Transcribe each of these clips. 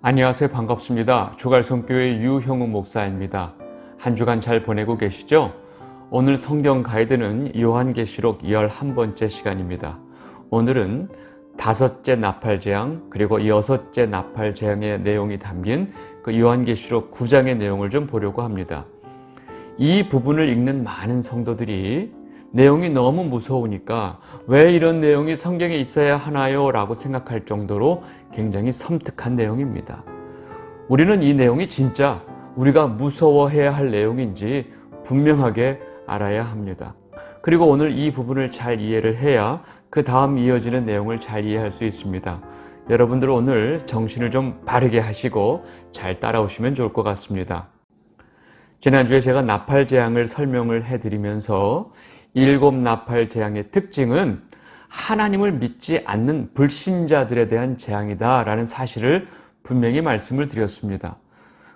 안녕하세요. 반갑습니다. 주갈성교회 유형욱 목사입니다. 한 주간 잘 보내고 계시죠? 오늘 성경 가이드는 요한계시록 11번째 시간입니다. 오늘은 5째 나팔재앙 그리고 6째 나팔재앙의 내용이 담긴 그 요한계시록 9장의 내용을 좀 보려고 합니다. 이 부분을 읽는 많은 성도들이 내용이 너무 무서우니까 왜 이런 내용이 성경에 있어야 하나요? 라고 생각할 정도로 굉장히 섬뜩한 내용입니다. 우리는 이 내용이 진짜 우리가 무서워해야 할 내용인지 분명하게 알아야 합니다. 그리고 오늘 이 부분을 잘 이해를 해야 그 다음 이어지는 내용을 잘 이해할 수 있습니다. 여러분들 오늘 정신을 좀 바르게 하시고 잘 따라오시면 좋을 것 같습니다. 지난주에 제가 나팔재앙을 설명을 해드리면서 7 나팔재앙의 특징은 하나님을 믿지 않는 불신자들에 대한 재앙이다 라는 사실을 분명히 말씀을 드렸습니다.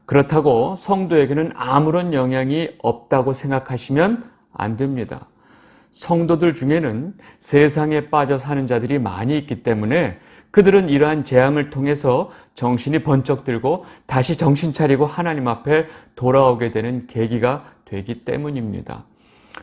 그렇다고 성도에게는 아무런 영향이 없다고 생각하시면 안 됩니다. 성도들 중에는 세상에 빠져 사는 자들이 많이 있기 때문에 그들은 이러한 재앙을 통해서 정신이 번쩍 들고 다시 정신 차리고 하나님 앞에 돌아오게 되는 계기가 되기 때문입니다.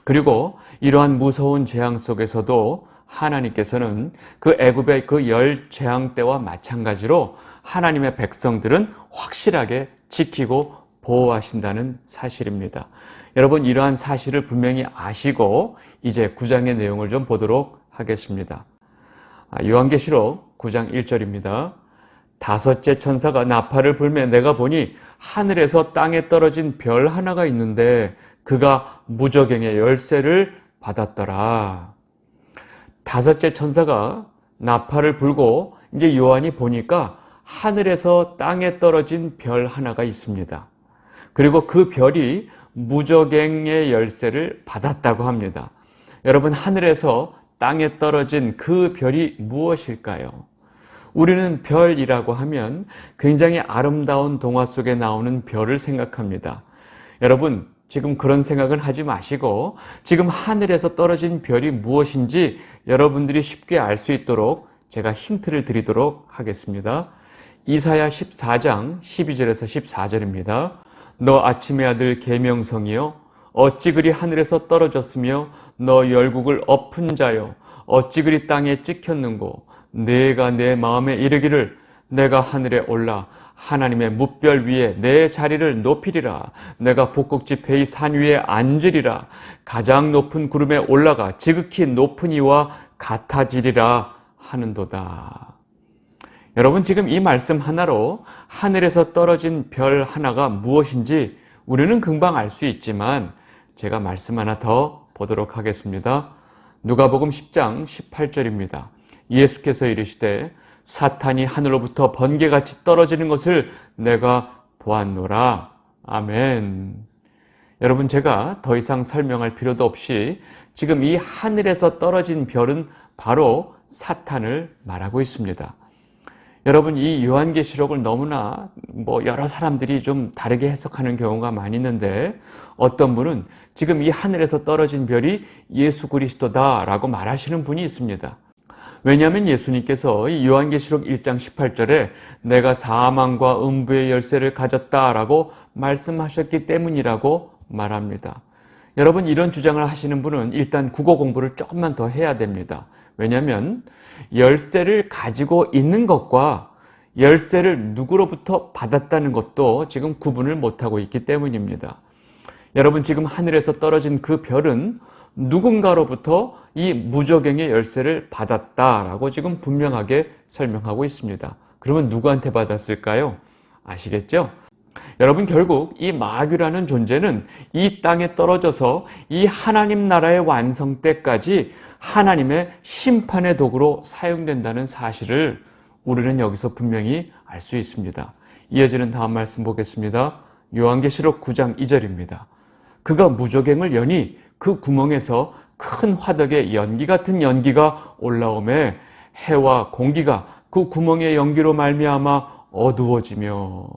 그리고 이러한 무서운 재앙 속에서도 하나님께서는 그 애굽의 그 열 재앙 때와 마찬가지로 하나님의 백성들은 확실하게 지키고 보호하신다는 사실입니다. 여러분 이러한 사실을 분명히 아시고 이제 9장의 내용을 좀 보도록 하겠습니다. 요한계시록 9장 1절입니다. 5째 천사가 나팔을 불매 내가 보니 하늘에서 땅에 떨어진 별 하나가 있는데 그가 무저갱의 열쇠를 받았더라. 5째 천사가 나팔을 불고 이제 요한이 보니까 하늘에서 땅에 떨어진 별 하나가 있습니다. 그리고 그 별이 무저갱의 열쇠를 받았다고 합니다. 여러분 하늘에서 땅에 떨어진 그 별이 무엇일까요? 우리는 별이라고 하면 굉장히 아름다운 동화 속에 나오는 별을 생각합니다. 여러분 지금 그런 생각은 하지 마시고 지금 하늘에서 떨어진 별이 무엇인지 여러분들이 쉽게 알 수 있도록 제가 힌트를 드리도록 하겠습니다. 이사야 14장 12절에서 14절입니다. 너 아침의 아들 계명성이여 어찌 그리 하늘에서 떨어졌으며 너 열국을 엎은 자여 어찌 그리 땅에 찍혔는고 내가 내 마음에 이르기를 내가 하늘에 올라 하나님의 뭇별 위에 내 자리를 높이리라. 내가 북극지 베이 산 위에 앉으리라. 가장 높은 구름에 올라가 지극히 높은 이와 같아지리라 하는도다. 여러분 지금 이 말씀 하나로 하늘에서 떨어진 별 하나가 무엇인지 우리는 금방 알 수 있지만 제가 말씀 하나 더 보도록 하겠습니다. 누가복음 10장 18절입니다. 예수께서 이르시되 사탄이 하늘로부터 번개같이 떨어지는 것을 내가 보았노라. 아멘. 여러분 제가 더 이상 설명할 필요도 없이 지금 이 하늘에서 떨어진 별은 바로 사탄을 말하고 있습니다. 여러분 이 요한계시록을 너무나 여러 사람들이 좀 다르게 해석하는 경우가 많이 있는데 어떤 분은 지금 이 하늘에서 떨어진 별이 예수 그리스도다라고 말하시는 분이 있습니다. 왜냐하면 예수님께서 이 요한계시록 1장 18절에 내가 사망과 음부의 열쇠를 가졌다라고 말씀하셨기 때문이라고 말합니다. 여러분 이런 주장을 하시는 분은 일단 국어 공부를 조금만 더 해야 됩니다. 왜냐하면 열쇠를 가지고 있는 것과 열쇠를 누구로부터 받았다는 것도 지금 구분을 못하고 있기 때문입니다. 여러분 지금 하늘에서 떨어진 그 별은 누군가로부터 이 무저갱의 열쇠를 받았다라고 지금 분명하게 설명하고 있습니다. 그러면 누구한테 받았을까요? 아시겠죠? 여러분 결국 이 마귀라는 존재는 이 땅에 떨어져서 이 하나님 나라의 완성 때까지 하나님의 심판의 도구로 사용된다는 사실을 우리는 여기서 분명히 알 수 있습니다. 이어지는 다음 말씀 보겠습니다. 요한계시록 9장 2절입니다. 그가 무저갱을 여니 그 구멍에서 큰 화덕의 연기 같은 연기가 올라오매 해와 공기가 그 구멍의 연기로 말미암아 어두워지며.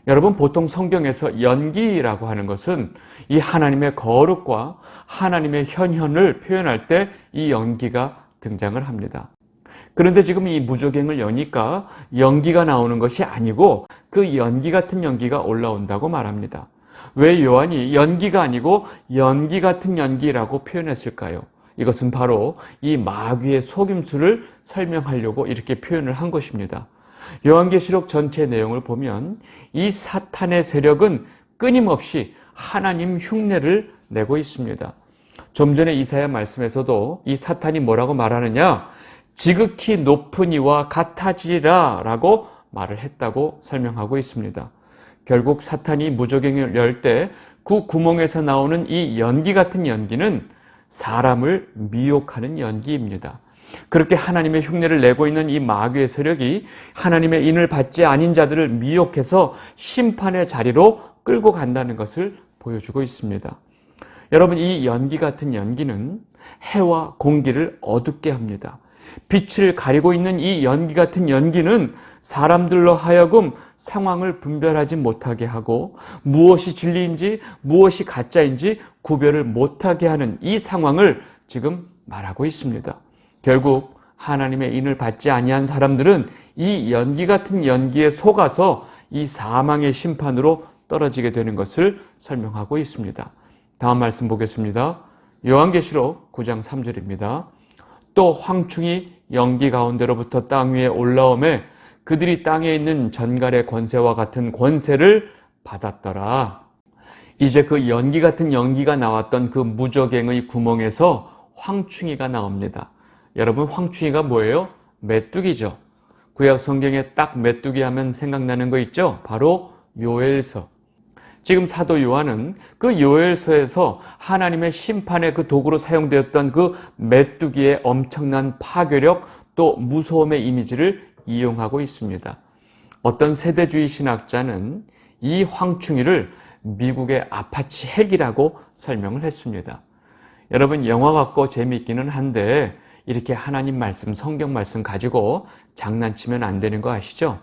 여러분 보통 성경에서 연기라고 하는 것은 이 하나님의 거룩과 하나님의 현현을 표현할 때 이 연기가 등장을 합니다. 그런데 지금 이 무저갱을 여니까 연기가 나오는 것이 아니고 그 연기 같은 연기가 올라온다고 말합니다. 왜 요한이 연기가 아니고 연기 같은 연기라고 표현했을까요? 이것은 바로 이 마귀의 속임수를 설명하려고 이렇게 표현을 한 것입니다. 요한계시록 전체 내용을 보면 이 사탄의 세력은 끊임없이 하나님 흉내를 내고 있습니다. 좀 전에 이사야 말씀에서도 이 사탄이 뭐라고 말하느냐? 지극히 높은 이와 같아지리라 라고 말을 했다고 설명하고 있습니다. 결국 사탄이 무저갱을 열 때 그 구멍에서 나오는 이 연기 같은 연기는 사람을 미혹하는 연기입니다. 그렇게 하나님의 흉내를 내고 있는 이 마귀의 세력이 하나님의 인을 받지 아닌 자들을 미혹해서 심판의 자리로 끌고 간다는 것을 보여주고 있습니다. 여러분, 이 연기 같은 연기는 해와 공기를 어둡게 합니다. 빛을 가리고 있는 이 연기 같은 연기는 사람들로 하여금 상황을 분별하지 못하게 하고 무엇이 진리인지 무엇이 가짜인지 구별을 못하게 하는 이 상황을 지금 말하고 있습니다. 결국 하나님의 인을 받지 아니한 사람들은 이 연기 같은 연기에 속아서 이 사망의 심판으로 떨어지게 되는 것을 설명하고 있습니다. 다음 말씀 보겠습니다. 요한계시록 9장 3절입니다. 또 황충이 연기 가운데로부터 땅 위에 올라오매 그들이 땅에 있는 전갈의 권세와 같은 권세를 받았더라. 이제 그 연기 같은 연기가 나왔던 그 무저갱의 구멍에서 황충이가 나옵니다. 여러분, 황충이가 뭐예요? 메뚜기죠. 구약 성경에 딱 메뚜기 하면 생각나는 거 있죠? 바로 요엘서. 지금 사도 요한은 그 요엘서에서 하나님의 심판의 그 도구로 사용되었던 그 메뚜기의 엄청난 파괴력 또 무서움의 이미지를 이용하고 있습니다. 어떤 세대주의 신학자는 이 황충이를 미국의 아파치 핵이라고 설명을 했습니다. 여러분, 영화 같고 재미있기는 한데 이렇게 하나님 말씀, 성경 말씀 가지고 장난치면 안 되는 거 아시죠?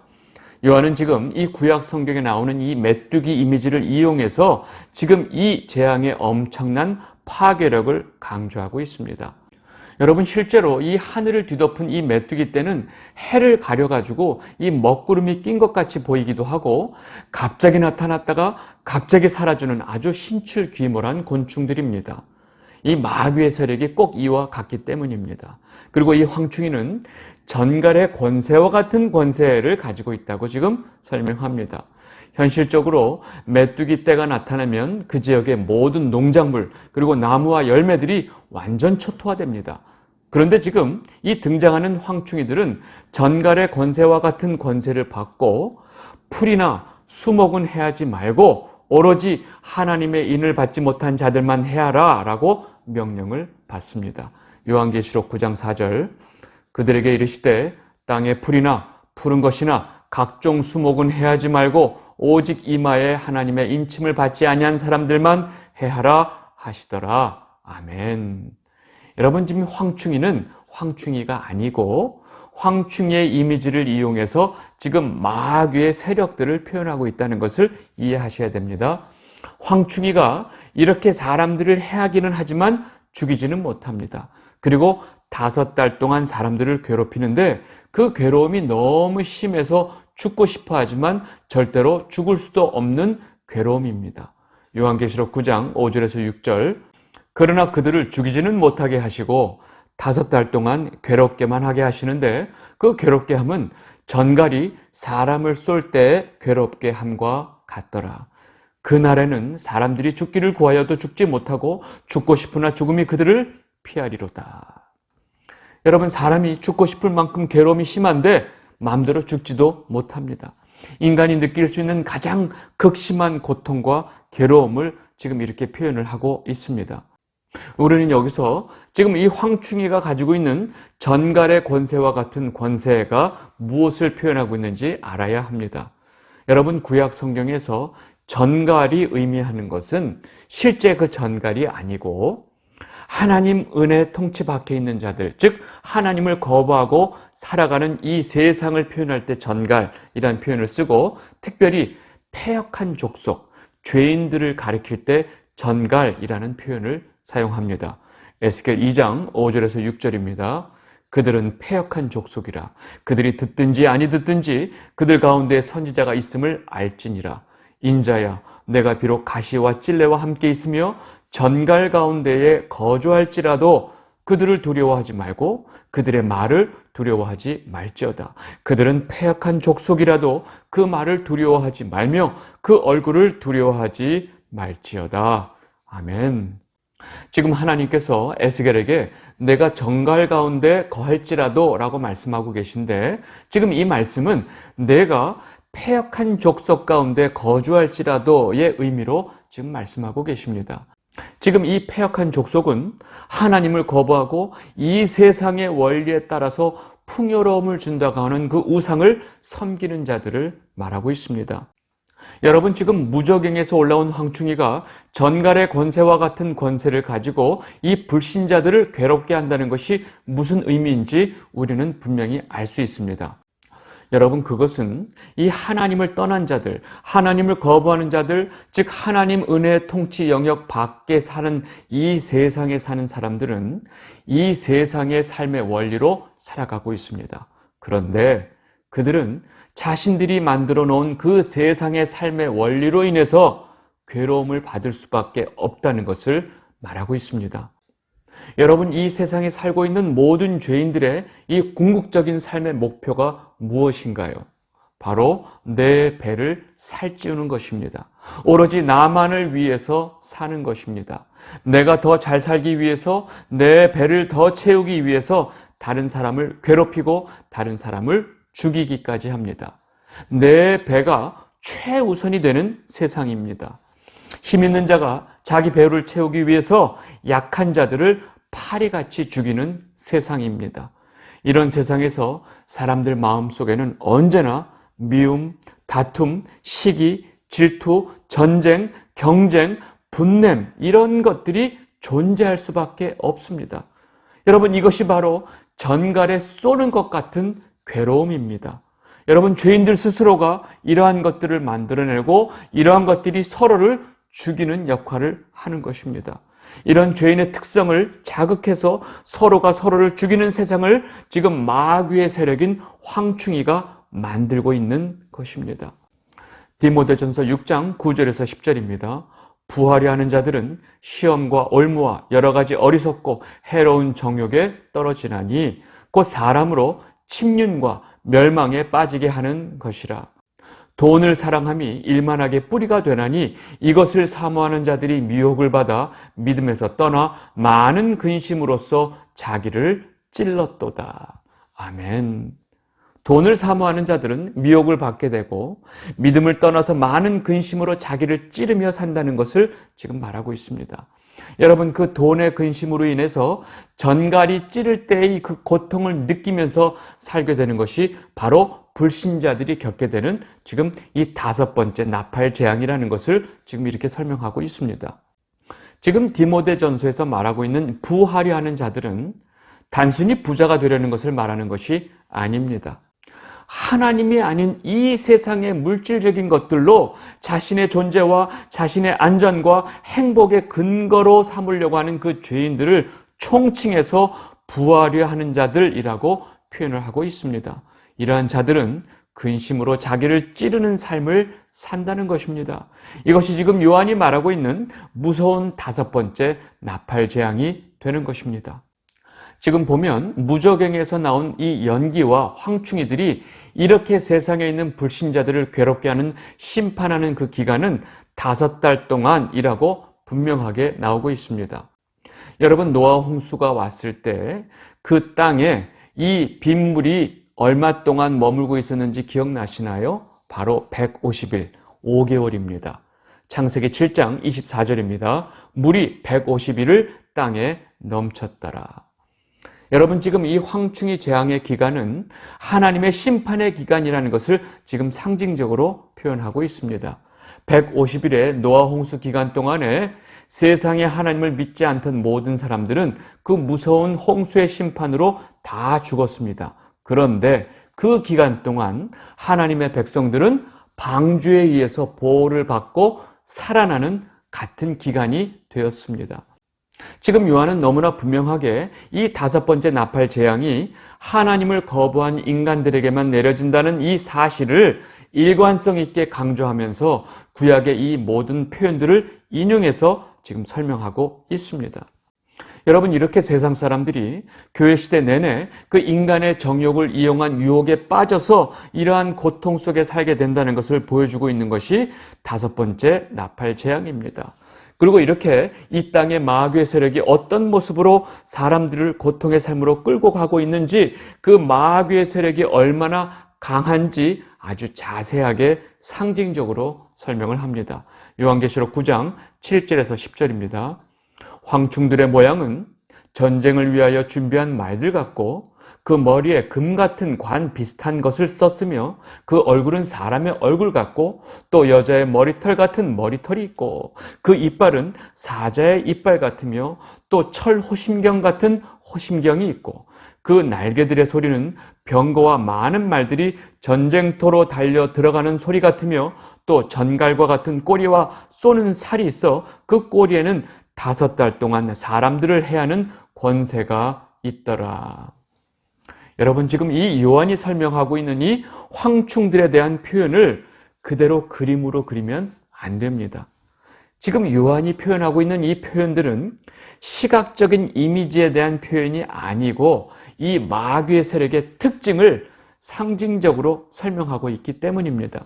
요한은 지금 이 구약 성경에 나오는 이 메뚜기 이미지를 이용해서 지금 이 재앙의 엄청난 파괴력을 강조하고 있습니다. 여러분, 실제로 이 하늘을 뒤덮은 이 메뚜기 떼는 해를 가려가지고 이 먹구름이 낀 것 같이 보이기도 하고 갑자기 나타났다가 갑자기 사라지는 아주 신출귀몰한 곤충들입니다. 이 마귀의 세력이 꼭 이와 같기 때문입니다. 그리고 이 황충이는 전갈의 권세와 같은 권세를 가지고 있다고 지금 설명합니다. 현실적으로 메뚜기 떼가 나타나면 그 지역의 모든 농작물 그리고 나무와 열매들이 완전 초토화됩니다. 그런데 지금 이 등장하는 황충이들은 전갈의 권세와 같은 권세를 받고 풀이나 수목은 해하지 말고 오로지 하나님의 인을 받지 못한 자들만 해하라 라고 명령을 받습니다. 요한계시록 9장 4절, 그들에게 이르시되 땅의 풀이나 푸른 것이나 각종 수목은 해하지 말고 오직 이마에 하나님의 인침을 받지 아니한 사람들만 해하라 하시더라. 아멘. 여러분, 지금 황충이는 황충이가 아니고 황충이의 이미지를 이용해서 지금 마귀의 세력들을 표현하고 있다는 것을 이해하셔야 됩니다. 황충이가 이렇게 사람들을 해하기는 하지만 죽이지는 못합니다. 그리고 5달 동안 사람들을 괴롭히는데 그 괴로움이 너무 심해서 죽고 싶어 하지만 절대로 죽을 수도 없는 괴로움입니다. 요한계시록 9장 5절에서 6절, 그러나 그들을 죽이지는 못하게 하시고 5달 동안 괴롭게만 하게 하시는데 그 괴롭게 함은 전갈이 사람을 쏠 때 괴롭게 함과 같더라. 그날에는 사람들이 죽기를 구하여도 죽지 못하고 죽고 싶으나 죽음이 그들을 피하리로다. 여러분, 사람이 죽고 싶을 만큼 괴로움이 심한데 마음대로 죽지도 못합니다. 인간이 느낄 수 있는 가장 극심한 고통과 괴로움을 지금 이렇게 표현을 하고 있습니다. 우리는 여기서 지금 이 황충이가 가지고 있는 전갈의 권세와 같은 권세가 무엇을 표현하고 있는지 알아야 합니다. 여러분, 구약 성경에서 전갈이 의미하는 것은 실제 그 전갈이 아니고 하나님 은혜 통치 밖에 있는 자들, 즉 하나님을 거부하고 살아가는 이 세상을 표현할 때 전갈이라는 표현을 쓰고 특별히 패역한 족속, 죄인들을 가리킬 때 전갈이라는 표현을 사용합니다. 에스겔 2장 5절에서 6절입니다. 그들은 패역한 족속이라. 그들이 듣든지 아니 듣든지 그들 가운데 선지자가 있음을 알지니라. 인자야, 내가 비록 가시와 찔레와 함께 있으며 전갈 가운데에 거주할지라도 그들을 두려워하지 말고 그들의 말을 두려워하지 말지어다. 그들은 패역한 족속이라도 그 말을 두려워하지 말며 그 얼굴을 두려워하지 말지어다. 아멘. 지금 하나님께서 에스겔에게 내가 정갈 가운데 거할지라도 라고 말씀하고 계신데, 지금 이 말씀은 내가 패역한 족속 가운데 거주할지라도의 의미로 지금 말씀하고 계십니다. 지금 이 패역한 족속은 하나님을 거부하고 이 세상의 원리에 따라서 풍요로움을 준다고 하는 그 우상을 섬기는 자들을 말하고 있습니다. 여러분, 지금 무저갱에서 올라온 황충이가 전갈의 권세와 같은 권세를 가지고 이 불신자들을 괴롭게 한다는 것이 무슨 의미인지 우리는 분명히 알 수 있습니다. 여러분, 그것은 이 하나님을 떠난 자들, 하나님을 거부하는 자들, 즉 하나님 은혜의 통치 영역 밖에 사는 이 세상에 사는 사람들은 이 세상의 삶의 원리로 살아가고 있습니다. 그런데 그들은 자신들이 만들어 놓은 그 세상의 삶의 원리로 인해서 괴로움을 받을 수밖에 없다는 것을 말하고 있습니다. 여러분, 이 세상에 살고 있는 모든 죄인들의 이 궁극적인 삶의 목표가 무엇인가요? 바로 내 배를 살찌우는 것입니다. 오로지 나만을 위해서 사는 것입니다. 내가 더 잘 살기 위해서, 내 배를 더 채우기 위해서 다른 사람을 괴롭히고 다른 사람을 죽이기까지 합니다. 내 배가 최우선이 되는 세상입니다. 힘 있는 자가 자기 배를 채우기 위해서 약한 자들을 파리같이 죽이는 세상입니다. 이런 세상에서 사람들 마음속에는 언제나 미움, 다툼, 시기, 질투, 전쟁, 경쟁, 분냄, 이런 것들이 존재할 수밖에 없습니다. 여러분, 이것이 바로 전갈에 쏘는 것 같은 괴로움입니다. 여러분, 죄인들 스스로가 이러한 것들을 만들어내고 이러한 것들이 서로를 죽이는 역할을 하는 것입니다. 이런 죄인의 특성을 자극해서 서로가 서로를 죽이는 세상을 지금 마귀의 세력인 황충이가 만들고 있는 것입니다. 디모데전서 6장 9절에서 10절입니다. 부하려 하는 자들은 시험과 올무와 여러 가지 어리석고 해로운 정욕에 떨어지나니 곧 사람으로 침륜과 멸망에 빠지게 하는 것이라. 돈을 사랑함이 일만하게 뿌리가 되나니 이것을 사모하는 자들이 미혹을 받아 믿음에서 떠나 많은 근심으로써 자기를 찔렀도다. 아멘. 돈을 사모하는 자들은 미혹을 받게 되고 믿음을 떠나서 많은 근심으로 자기를 찌르며 산다는 것을 지금 말하고 있습니다. 여러분, 그 돈의 근심으로 인해서 전갈이 찌를 때의 그 고통을 느끼면서 살게 되는 것이 바로 불신자들이 겪게 되는 지금 이 5번째 나팔 재앙이라는 것을 지금 이렇게 설명하고 있습니다. 지금 디모데전서에서 말하고 있는 부하려 하는 자들은 단순히 부자가 되려는 것을 말하는 것이 아닙니다. 하나님이 아닌 이 세상의 물질적인 것들로 자신의 존재와 자신의 안전과 행복의 근거로 삼으려고 하는 그 죄인들을 총칭해서 부하려 하는 자들이라고 표현을 하고 있습니다. 이러한 자들은 근심으로 자기를 찌르는 삶을 산다는 것입니다. 이것이 지금 요한이 말하고 있는 무서운 5번째 나팔 재앙이 되는 것입니다. 지금 보면 무저갱에서 나온 이 연기와 황충이들이 이렇게 세상에 있는 불신자들을 괴롭게 하는 심판하는 그 기간은 5달 동안이라고 분명하게 나오고 있습니다. 여러분, 노아 홍수가 왔을 때 그 땅에 이 빗물이 얼마 동안 머물고 있었는지 기억나시나요? 바로 150일, 5개월입니다. 창세기 7장 24절입니다. 물이 150일을 땅에 넘쳤더라. 여러분, 지금 이 황충이 재앙의 기간은 하나님의 심판의 기간이라는 것을 지금 상징적으로 표현하고 있습니다. 150일의 노아 홍수 기간 동안에 세상에 하나님을 믿지 않던 모든 사람들은 그 무서운 홍수의 심판으로 다 죽었습니다. 그런데 그 기간 동안 하나님의 백성들은 방주에 의해서 보호를 받고 살아나는 같은 기간이 되었습니다. 지금 요한은 너무나 분명하게 이 다섯 번째 나팔 재앙이 하나님을 거부한 인간들에게만 내려진다는 이 사실을 일관성 있게 강조하면서 구약의 이 모든 표현들을 인용해서 지금 설명하고 있습니다. 여러분, 이렇게 세상 사람들이 교회 시대 내내 그 인간의 정욕을 이용한 유혹에 빠져서 이러한 고통 속에 살게 된다는 것을 보여주고 있는 것이 다섯 번째 나팔 재앙입니다. 그리고 이렇게 이 땅의 마귀의 세력이 어떤 모습으로 사람들을 고통의 삶으로 끌고 가고 있는지, 그 마귀의 세력이 얼마나 강한지 아주 자세하게 상징적으로 설명을 합니다. 요한계시록 9장 7절에서 10절입니다. 황충들의 모양은 전쟁을 위하여 준비한 말들 같고 그 머리에 금 같은 관 비슷한 것을 썼으며 그 얼굴은 사람의 얼굴 같고 또 여자의 머리털 같은 머리털이 있고 그 이빨은 사자의 이빨 같으며 또 철 호심경 같은 호심경이 있고 그 날개들의 소리는 병거와 많은 말들이 전쟁터로 달려 들어가는 소리 같으며 또 전갈과 같은 꼬리와 쏘는 살이 있어 그 꼬리에는 5달 동안 사람들을 해하는 권세가 있더라. 여러분, 지금 이 요한이 설명하고 있는 이 황충들에 대한 표현을 그대로 그림으로 그리면 안 됩니다. 지금 요한이 표현하고 있는 이 표현들은 시각적인 이미지에 대한 표현이 아니고 이 마귀의 세력의 특징을 상징적으로 설명하고 있기 때문입니다.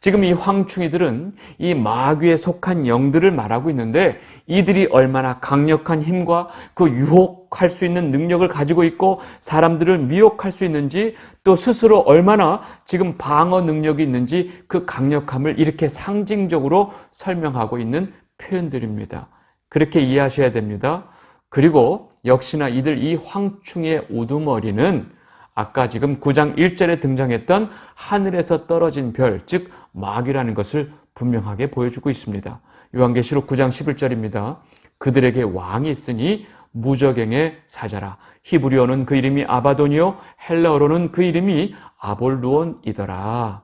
지금 이 황충이들은 이 마귀에 속한 영들을 말하고 있는데 이들이 얼마나 강력한 힘과 그 유혹할 수 있는 능력을 가지고 있고 사람들을 미혹할 수 있는지 또 스스로 얼마나 지금 방어 능력이 있는지 그 강력함을 이렇게 상징적으로 설명하고 있는 표현들입니다. 그렇게 이해하셔야 됩니다. 그리고 역시나 이들 이 황충의 우두머리는 아까 지금 9장 1절에 등장했던 하늘에서 떨어진 별, 즉 마귀라는 것을 분명하게 보여주고 있습니다. 요한계시록 9장 11절입니다. 그들에게 왕이 있으니 무저갱의 사자라. 히브리어는 그 이름이 아바돈이요 헬라어로는 그 이름이 아볼루온이더라.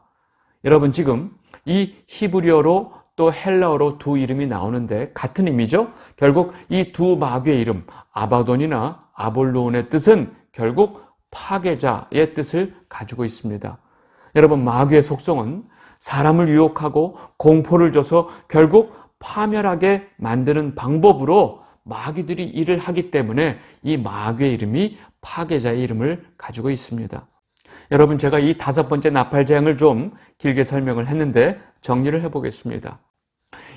여러분, 지금 이 히브리어로 또 헬라어로 두 이름이 나오는데 같은 의미죠. 결국 이 두 마귀의 이름 아바돈이나 아볼루온의 뜻은 결국 파괴자의 뜻을 가지고 있습니다. 여러분, 마귀의 속성은 사람을 유혹하고 공포를 줘서 결국 파멸하게 만드는 방법으로 마귀들이 일을 하기 때문에 이 마귀의 이름이 파괴자의 이름을 가지고 있습니다. 여러분, 제가 이 다섯 번째 나팔 재앙을 좀 길게 설명을 했는데 정리를 해보겠습니다.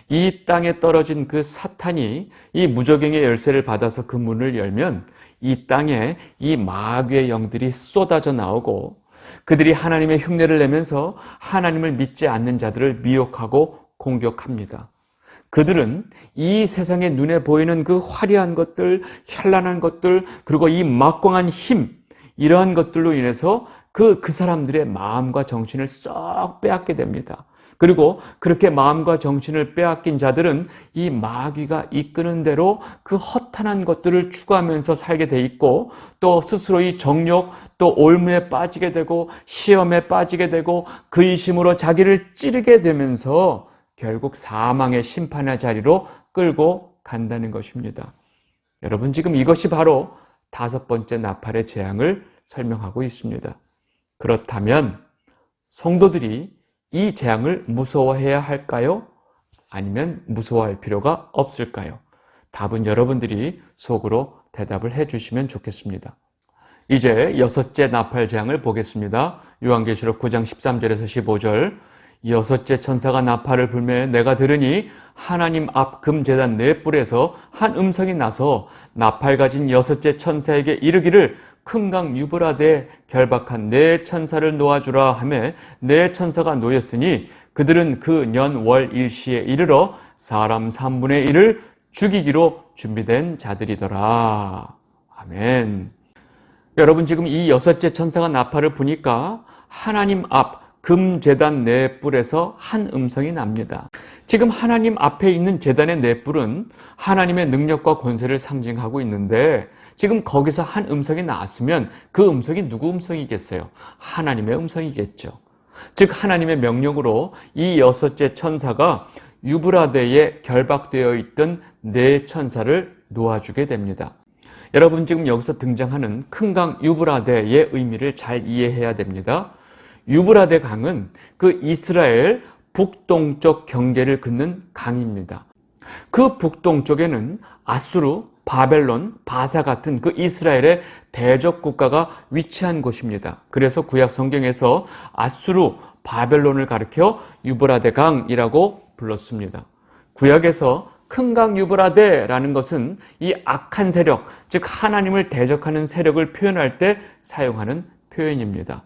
이 땅에 떨어진 그 사탄이 이 무저갱의 열쇠를 받아서 그 문을 열면 이 땅에 이 마귀의 영들이 쏟아져 나오고 그들이 하나님의 흉내를 내면서 하나님을 믿지 않는 자들을 미혹하고 공격합니다. 그들은 이 세상에 눈에 보이는 그 화려한 것들, 현란한 것들, 그리고 이 막강한 힘, 이러한 것들로 인해서 그 사람들의 마음과 정신을 쏙 빼앗게 됩니다. 그리고 그렇게 마음과 정신을 빼앗긴 자들은 이 마귀가 이끄는 대로 그 허탄한 것들을 추구하면서 살게 돼 있고 또 스스로 이 정욕 또 올무에 빠지게 되고 시험에 빠지게 되고 근심으로 자기를 찌르게 되면서 결국 사망의 심판의 자리로 끌고 간다는 것입니다. 여러분, 지금 이것이 바로 다섯 번째 나팔의 재앙을 설명하고 있습니다. 그렇다면 성도들이 이 재앙을 무서워해야 할까요? 아니면 무서워할 필요가 없을까요? 답은 여러분들이 속으로 대답을 해주시면 좋겠습니다. 이제 여섯째 나팔 재앙을 보겠습니다. 요한계시록 9장 13절에서 15절. 여섯째 천사가 나팔을 불매 내가 들으니 하나님 앞 금제단 네 뿔에서 한 음성이 나서 나팔 가진 여섯째 천사에게 이르기를 큰 강 유브라데에 결박한 네 천사를 놓아주라 하매 네 천사가 놓였으니 그들은 그 년 월 일시에 이르러 사람 3분의 1을 죽이기로 준비된 자들이더라. 아멘. 여러분, 지금 이 여섯째 천사가 나팔을 부니까 하나님 앞 금제단 네 뿔에서 한 음성이 납니다. 지금 하나님 앞에 있는 제단의 네 뿔은 하나님의 능력과 권세를 상징하고 있는데 지금 거기서 한 음성이 나왔으면 그 음성이 누구 음성이겠어요? 하나님의 음성이겠죠. 즉 하나님의 명령으로 이 여섯째 천사가 유브라데에 결박되어 있던 네 천사를 놓아주게 됩니다. 여러분 지금 여기서 등장하는 큰 강 유브라데의 의미를 잘 이해해야 됩니다. 유브라데 강은 그 이스라엘 북동쪽 경계를 긋는 강입니다. 그 북동쪽에는 아수르, 바벨론, 바사 같은 그 이스라엘의 대적 국가가 위치한 곳입니다. 그래서 구약 성경에서 아수르, 바벨론을 가리켜 유브라데 강이라고 불렀습니다. 구약에서 큰 강 유브라데라는 것은 이 악한 세력, 즉 하나님을 대적하는 세력을 표현할 때 사용하는 표현입니다.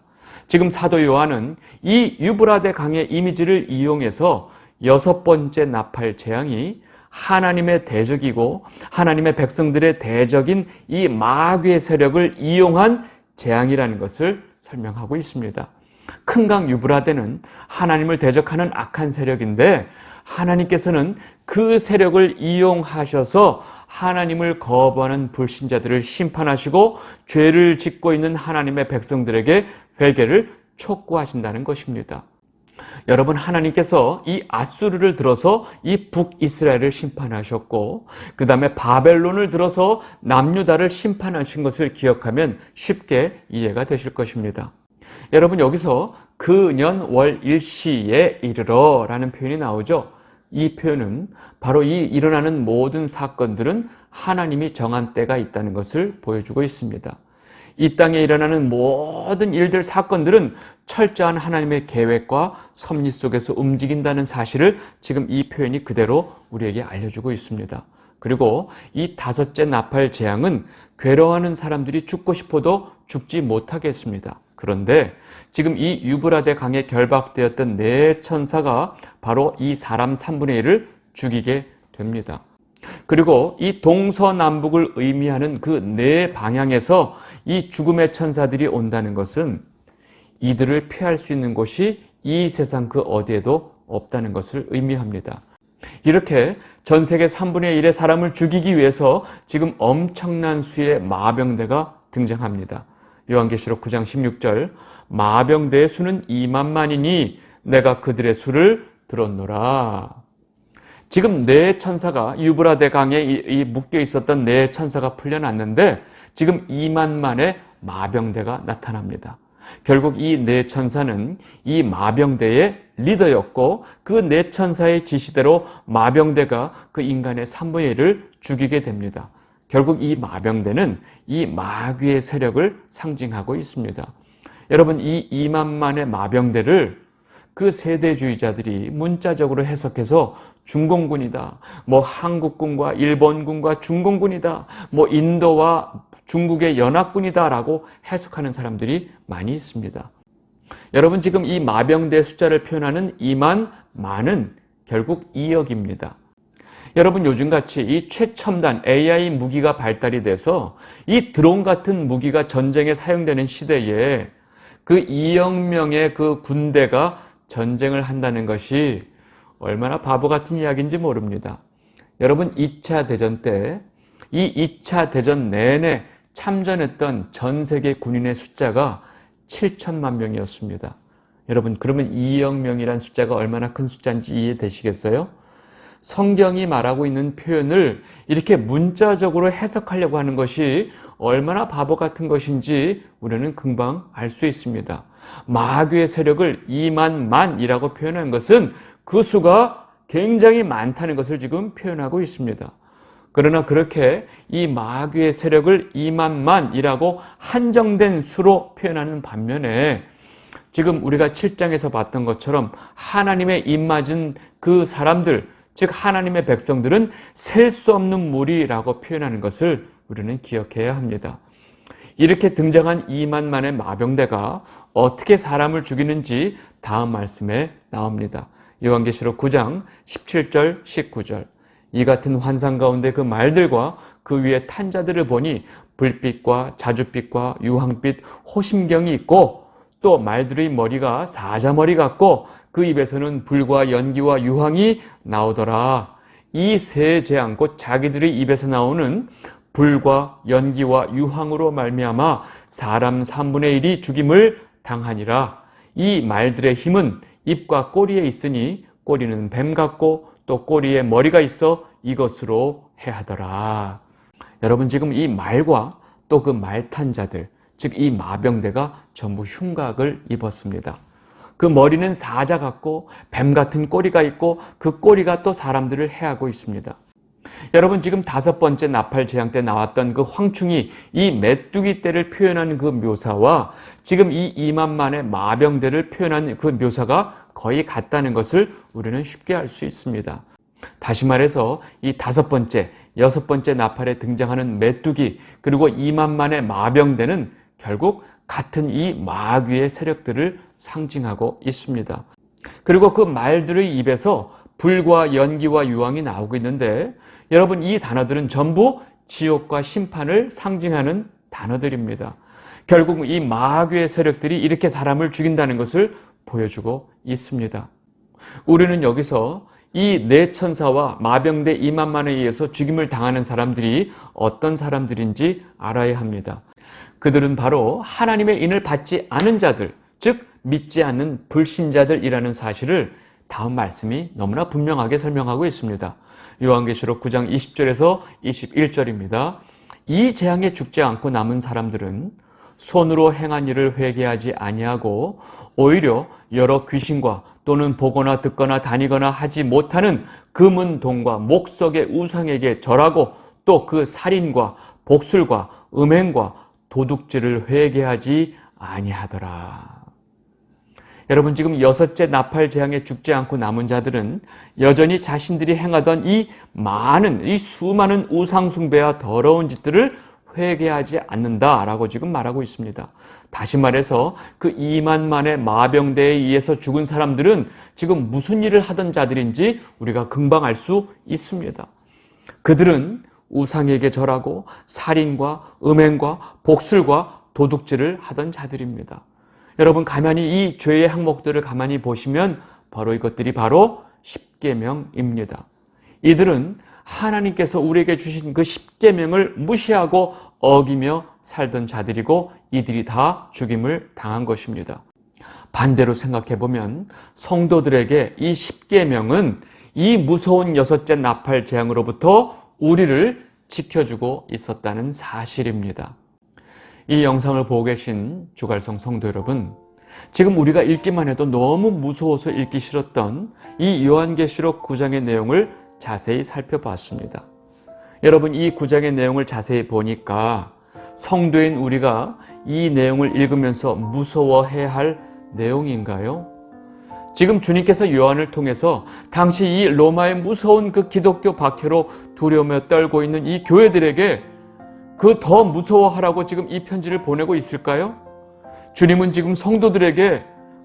지금 사도 요한은 이 유브라데 강의 이미지를 이용해서 6번째 나팔 재앙이 하나님의 대적이고 하나님의 백성들의 대적인 이 마귀의 세력을 이용한 재앙이라는 것을 설명하고 있습니다. 큰 강 유브라데는 하나님을 대적하는 악한 세력인데 하나님께서는 그 세력을 이용하셔서 하나님을 거부하는 불신자들을 심판하시고 죄를 짓고 있는 하나님의 백성들에게 회개를 촉구하신다는 것입니다. 여러분, 하나님께서 이 아수르를 들어서 이 북이스라엘을 심판하셨고 그 다음에 바벨론을 들어서 남유다를 심판하신 것을 기억하면 쉽게 이해가 되실 것입니다. 여러분, 여기서 그년 월 일시에 이르러 라는 표현이 나오죠. 이 표현은 바로 이 일어나는 모든 사건들은 하나님이 정한 때가 있다는 것을 보여주고 있습니다. 이 땅에 일어나는 모든 일들, 사건들은 철저한 하나님의 계획과 섭리 속에서 움직인다는 사실을 지금 이 표현이 그대로 우리에게 알려주고 있습니다. 그리고 이 5째 나팔 재앙은 괴로워하는 사람들이 죽고 싶어도 죽지 못하게 했습니다. 그런데 지금 이 유브라데 강에 결박되었던 4천사가 바로 이 사람 3분의 1을 죽이게 됩니다. 그리고 이 동서남북을 의미하는 그 4방향에서 이 죽음의 천사들이 온다는 것은 이들을 피할 수 있는 곳이 이 세상 그 어디에도 없다는 것을 의미합니다. 이렇게 전 세계 3분의 1의 사람을 죽이기 위해서 지금 엄청난 수의 마병대가 등장합니다. 요한계시록 9장 16절, 마병대의 수는 2만만이니 내가 그들의 수를 들었노라. 지금 4천사가 유브라데 강에 묶여 있었던 4천사가 풀려났는데 지금 2만만의 마병대가 나타납니다. 결국 이 4천사는 이 마병대의 리더였고 그 4천사의 지시대로 마병대가 그 인간의 3분의 1을 죽이게 됩니다. 결국 이 마병대는 이 마귀의 세력을 상징하고 있습니다. 여러분, 이 2만만의 마병대를 그 세대주의자들이 문자적으로 해석해서 중공군이다, 한국군과 일본군과 중공군이다, 인도와 중국의 연합군이다 라고 해석하는 사람들이 많이 있습니다. 여러분, 지금 이 마병대 숫자를 표현하는 2만 만은 결국 2억입니다. 여러분, 요즘같이 이 최첨단 AI 무기가 발달이 돼서 이 드론 같은 무기가 전쟁에 사용되는 시대에 그 2억 명의 그 군대가 전쟁을 한다는 것이 얼마나 바보 같은 이야기인지 모릅니다. 여러분, 2차 대전 때 이 2차 대전 내내 참전했던 전 세계 군인의 숫자가 7천만 명이었습니다. 여러분, 그러면 2억 명이란 숫자가 얼마나 큰 숫자인지 이해되시겠어요? 성경이 말하고 있는 표현을 이렇게 문자적으로 해석하려고 하는 것이 얼마나 바보 같은 것인지 우리는 금방 알 수 있습니다. 마귀의 세력을 2만만이라고 표현한 것은 그 수가 굉장히 많다는 것을 지금 표현하고 있습니다. 그러나 그렇게 이 마귀의 세력을 2만만이라고 한정된 수로 표현하는 반면에 지금 우리가 7장에서 봤던 것처럼 하나님의 입맞은 그 사람들, 즉 하나님의 백성들은 셀 수 없는 무리라고 표현하는 것을 우리는 기억해야 합니다. 이렇게 등장한 2만만의 마병대가 어떻게 사람을 죽이는지 다음 말씀에 나옵니다. 요한계시록 9장 17절 19절, 이 같은 환상 가운데 그 말들과 그 위에 탄 자들을 보니 불빛과 자줏빛과 유황빛 호심경이 있고 또 말들의 머리가 사자머리 같고 그 입에서는 불과 연기와 유황이 나오더라. 이 세 재앙, 곧 자기들의 입에서 나오는 불과 연기와 유황으로 말미암아 사람 3분의 1이 죽임을 당하니라. 이 말들의 힘은 입과 꼬리에 있으니 꼬리는 뱀 같고 또 꼬리에 머리가 있어 이것으로 해하더라. 여러분 지금 이 말과 또 그 말탄 자들, 즉 이 마병대가 전부 흉각을 입었습니다. 그 머리는 사자 같고 뱀 같은 꼬리가 있고 그 꼬리가 또 사람들을 해하고 있습니다. 여러분 지금 5번째 나팔 재앙 때 나왔던 그 황충이 이 메뚜기 떼를 표현하는 그 묘사와 지금 이 2만만의 마병대를 표현하는 그 묘사가 거의 같다는 것을 우리는 쉽게 알 수 있습니다. 다시 말해서 이 5번째, 6번째 나팔에 등장하는 메뚜기 그리고 2만만의 마병대는 결국 같은 이 마귀의 세력들을 상징하고 있습니다. 그리고 그 말들의 입에서 불과 연기와 유황이 나오고 있는데 여러분 이 단어들은 전부 지옥과 심판을 상징하는 단어들입니다. 결국 이 마귀의 세력들이 이렇게 사람을 죽인다는 것을 보여주고 있습니다. 우리는 여기서 이 네 천사와 마병대 2만만에 의해서 죽임을 당하는 사람들이 어떤 사람들인지 알아야 합니다. 그들은 바로 하나님의 인을 받지 않은 자들, 즉 믿지 않는 불신자들이라는 사실을 다음 말씀이 너무나 분명하게 설명하고 있습니다. 요한계시록 9장 20절에서 21절입니다. 이 재앙에 죽지 않고 남은 사람들은 손으로 행한 일을 회개하지 아니하고 오히려 여러 귀신과 또는 보거나 듣거나 다니거나 하지 못하는 금은 동과 목석의 우상에게 절하고 또 그 살인과 복술과 음행과 도둑질을 회개하지 아니하더라. 여러분 지금 6째 나팔 재앙에 죽지 않고 남은 자들은 여전히 자신들이 행하던 이 수많은 우상 숭배와 더러운 짓들을 회개하지 않는다라고 지금 말하고 있습니다. 다시 말해서 그 2만만의 마병대에 의해서 죽은 사람들은 지금 무슨 일을 하던 자들인지 우리가 금방 알 수 있습니다. 그들은 우상에게 절하고 살인과 음행과 복술과 도둑질을 하던 자들입니다. 여러분 가만히 이 죄의 항목들을 가만히 보시면 바로 이것들이 바로 십계명입니다. 이들은 하나님께서 우리에게 주신 그 십계명을 무시하고 어기며 살던 자들이고 이들이 다 죽임을 당한 것입니다. 반대로 생각해 보면 성도들에게 이 십계명은 이 무서운 6째 나팔 재앙으로부터 우리를 지켜주고 있었다는 사실입니다. 이 영상을 보고 계신 주갈성 성도 여러분, 지금 우리가 읽기만 해도 너무 무서워서 읽기 싫었던 이 요한계시록 9장의 내용을 자세히 살펴봤습니다. 여러분 이 9장의 내용을 자세히 보니까 성도인 우리가 이 내용을 읽으면서 무서워해야 할 내용인가요? 지금 주님께서 요한을 통해서 당시 이 로마의 무서운 그 기독교 박해로 두려움에 떨고 있는 이 교회들에게 그 더 무서워하라고 지금 이 편지를 보내고 있을까요? 주님은 지금 성도들에게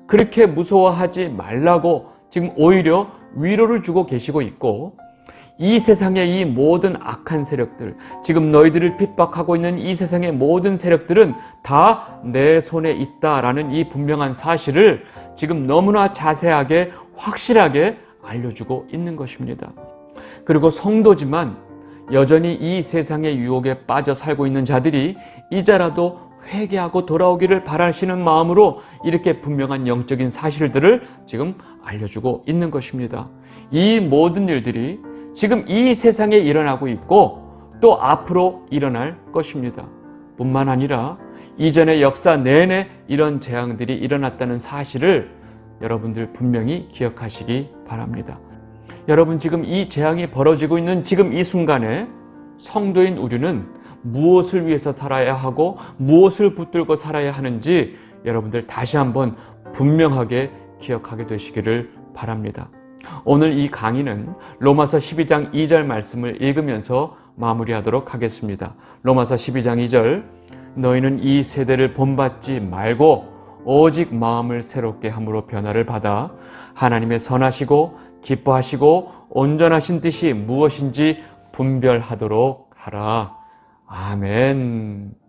그렇게 무서워하지 말라고 지금 오히려 위로를 주고 계시고 있고 이 세상의 이 모든 악한 세력들, 지금 너희들을 핍박하고 있는 이 세상의 모든 세력들은 다 내 손에 있다라는 이 분명한 사실을 지금 너무나 자세하게 확실하게 알려주고 있는 것입니다. 그리고 성도지만 여전히 이 세상의 유혹에 빠져 살고 있는 자들이 이제라도 회개하고 돌아오기를 바라시는 마음으로 이렇게 분명한 영적인 사실들을 지금 알려주고 있는 것입니다. 이 모든 일들이 지금 이 세상에 일어나고 있고 또 앞으로 일어날 것입니다. 뿐만 아니라 이전의 역사 내내 이런 재앙들이 일어났다는 사실을 여러분들 분명히 기억하시기 바랍니다. 여러분 지금 이 재앙이 벌어지고 있는 지금 이 순간에 성도인 우리는 무엇을 위해서 살아야 하고 무엇을 붙들고 살아야 하는지 여러분들 다시 한번 분명하게 기억하게 되시기를 바랍니다. 오늘 이 강의는 로마서 12장 2절 말씀을 읽으면서 마무리하도록 하겠습니다. 로마서 12장 2절 너희는 이 세대를 본받지 말고 오직 마음을 새롭게 함으로 변화를 받아 하나님의 선하시고 기뻐하시고 온전하신 뜻이 무엇인지 분별하도록 하라. 아멘.